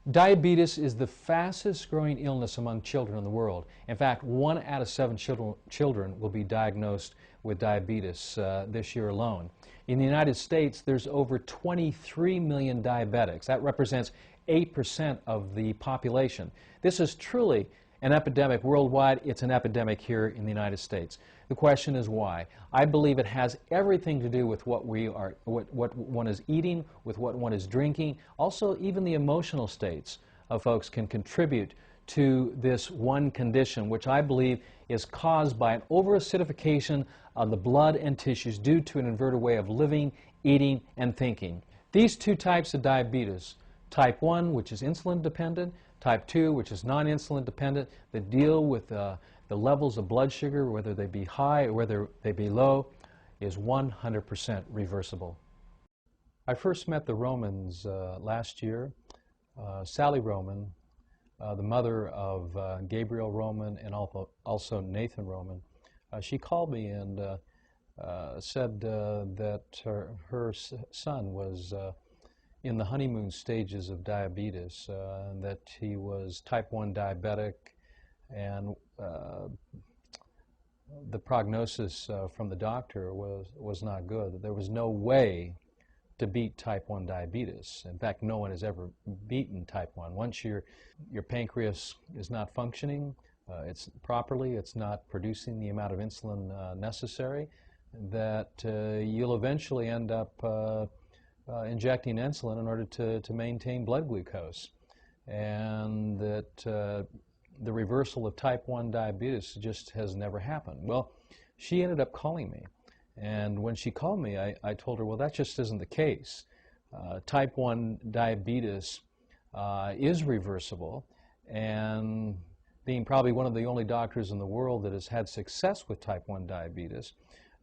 Diabetes is the fastest growing illness among children in the world. In fact, 1 out of 7 children will be diagnosed with diabetes this year alone. In the United States, there's over 23 million diabetics. That represents 8% of the population. This is truly an epidemic worldwide. It's an epidemic here in the United States. The question is why. I believe it has everything to do with what one is eating, with what one is drinking. Also, even the emotional states of folks can contribute to this one condition, which I believe is caused by an over-acidification of the blood and tissues due to an inverted way of living, eating, and thinking. These two types of diabetes, type 1, which is insulin dependent, type 2, which is non-insulin dependent, that deal with the levels of blood sugar, whether they be high or whether they be low, is 100% reversible. I first met the Romans last year. Sally Roman, the mother of Gabriel Roman and also Nathan Roman, she called me and said that her son was in the honeymoon stages of diabetes, that he was type 1 diabetic, and the prognosis from the doctor was not good, that there was no way to beat type 1 diabetes. In fact, no one has ever beaten type 1. Once your pancreas is not functioning properly, it's not producing the amount of insulin necessary, that you'll eventually end up injecting insulin in order to maintain blood glucose, and that the reversal of type 1 diabetes just has never happened. Well, she ended up calling me, and when she called me, I told her, well, that just isn't the case. Type 1 diabetes is reversible, and being probably one of the only doctors in the world that has had success with type 1 diabetes,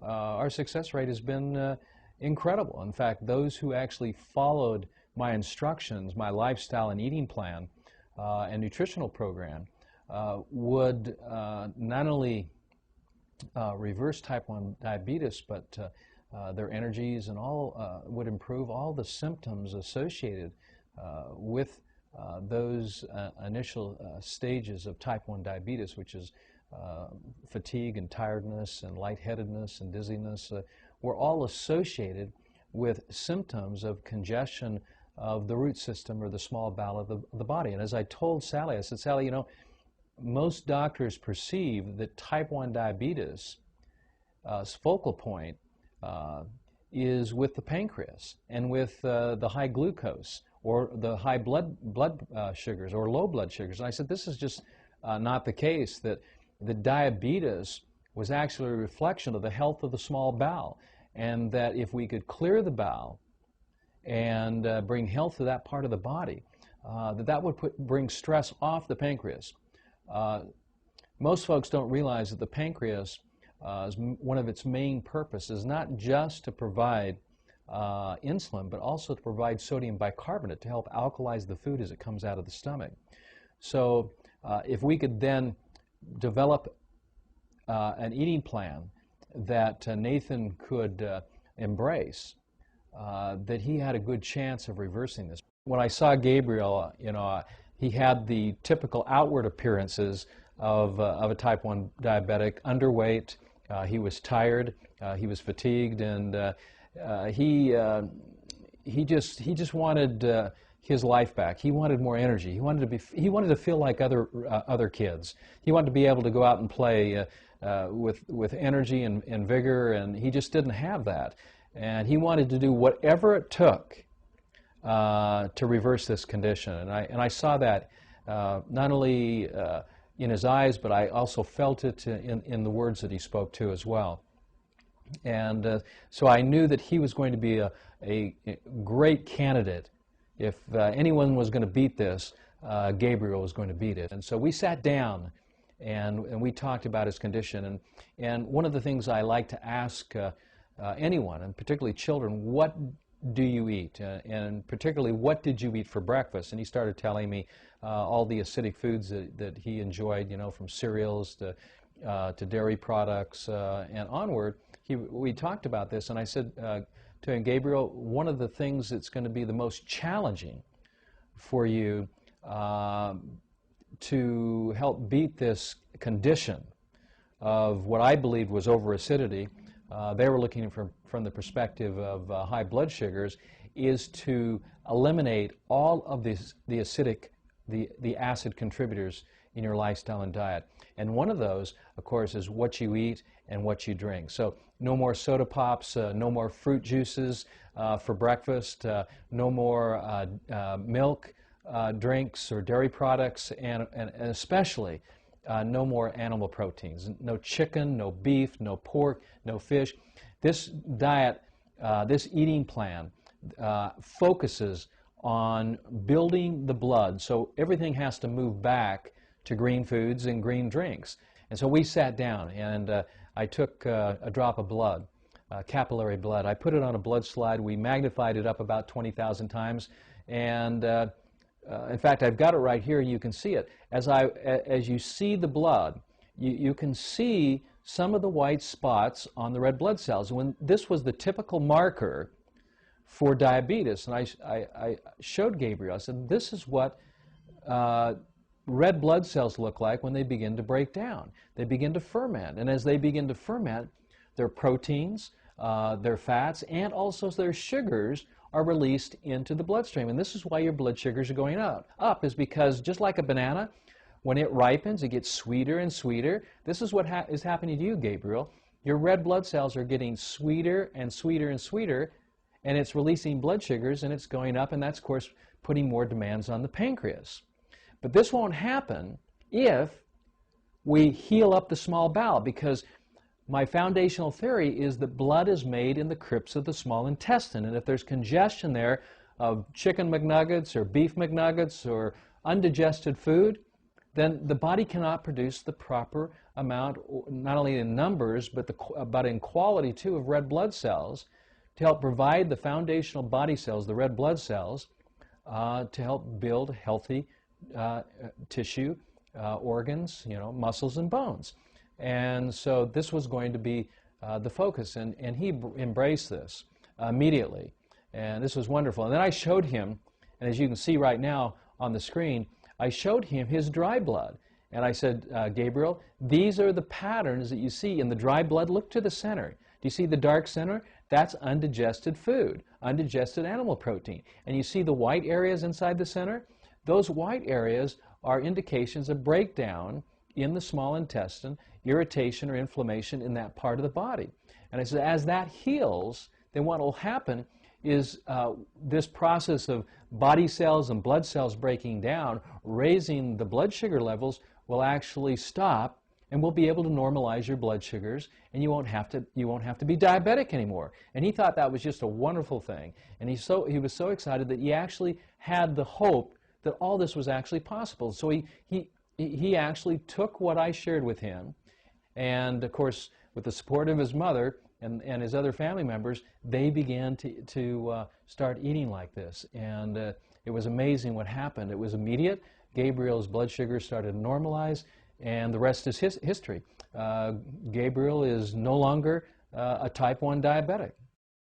our success rate has been incredible. In fact, those who actually followed my instructions, my lifestyle and eating plan and nutritional program would not only reverse type 1 diabetes, but their energies and all would improve all the symptoms associated with those initial stages of type 1 diabetes, which is fatigue and tiredness and lightheadedness and dizziness, were all associated with symptoms of congestion of the root system or the small bowel of the body. And as I told Sally, I said, Sally, you know, most doctors perceive that type 1 diabetes focal point is with the pancreas and with the high glucose or the high blood sugars or low blood sugars. And I said, this is just not the case, that the diabetes was actually a reflection of the health of the small bowel, and that if we could clear the bowel and bring health to that part of the body, that would bring stress off the pancreas. Most folks don't realize that the pancreas, one of its main purposes is not just to provide insulin, but also to provide sodium bicarbonate to help alkalize the food as it comes out of the stomach. So if we could then develop an eating plan that Nathan could embrace, that he had a good chance of reversing this. When I saw Gabriel, you know, he had the typical outward appearances of a type 1 diabetic: underweight, he was tired, he was fatigued, and he just wanted his life back. He wanted more energy. He wanted to feel like other kids. He wanted to be able to go out and play with energy and vigor, and he just didn't have that. And he wanted to do whatever it took to reverse this condition. And I saw that not only in his eyes, but I also felt it in the words that he spoke to as well. And so I knew that he was going to be a great candidate. If anyone was going to beat this, Gabriel was going to beat it. And so we sat down and we talked about his condition. And one of the things I like to ask anyone, and particularly children, what do you eat? And particularly, what did you eat for breakfast? And he started telling me all the acidic foods that he enjoyed, you know, from cereals to dairy products and onward. We talked about this, and I said to him, Gabriel, one of the things that's going to be the most challenging for you to help beat this condition of what I believed was over acidity. They were looking from the perspective of high blood sugars, is to eliminate all of the acidic, the acid contributors in your lifestyle and diet. And one of those, of course, is what you eat and what you drink. So no more soda pops, no more fruit juices for breakfast, no more milk drinks or dairy products, and especially no more animal proteins. No chicken, no beef, no pork, no fish. This diet, this eating plan focuses on building the blood, so everything has to move back to green foods and green drinks. And so we sat down, and I took a drop of blood, capillary blood. I put it on a blood slide. We magnified it up about 20,000 times, and in fact, I've got it right here, and you can see it. As you see the blood, you can see some of the white spots on the red blood cells. When this was the typical marker for diabetes, and I showed Gabriel, I said, this is what red blood cells look like when they begin to break down. They begin to ferment, and as they begin to ferment, their proteins, their fats, and also their sugars are released into the bloodstream. And this is why your blood sugars are going up is because just like a banana, when it ripens, it gets sweeter and sweeter. This is what is happening to you, Gabriel. Your red blood cells are getting sweeter and sweeter and sweeter, and it's releasing blood sugars, and it's going up, and that's, of course, putting more demands on the pancreas. But this won't happen if we heal up the small bowel, because my foundational theory is that blood is made in the crypts of the small intestine, and if there's congestion there of chicken McNuggets or beef McNuggets or undigested food, then the body cannot produce the proper amount, not only in numbers, but in quality too, of red blood cells to help provide the foundational body cells, the red blood cells, to help build healthy tissue, organs, muscles and bones. And so this was going to be the focus, and he embraced this immediately, and this was wonderful. And then I showed him, and as you can see right now on the screen, I showed him his dry blood, and I said, Gabriel, these are the patterns that you see in the dry blood. Look to the center. Do you see the dark center? That's undigested food, undigested animal protein. And you see the white areas inside the center? Those white areas are indications of breakdown in the small intestine, irritation or inflammation in that part of the body. And I said, as that heals, then what will happen is this process of body cells and blood cells breaking down, raising the blood sugar levels, will actually stop, and we'll be able to normalize your blood sugars, and you won't have to be diabetic anymore. And he thought that was just a wonderful thing, and he was so excited that he actually had the hope that all this was actually possible. So he actually took what I shared with him, and of course with the support of his mother and his other family members, they began to start eating like this. And it was amazing what happened. It was immediate. Gabriel's blood sugar started to normalize, and the rest is history. Gabriel is no longer a type 1 diabetic.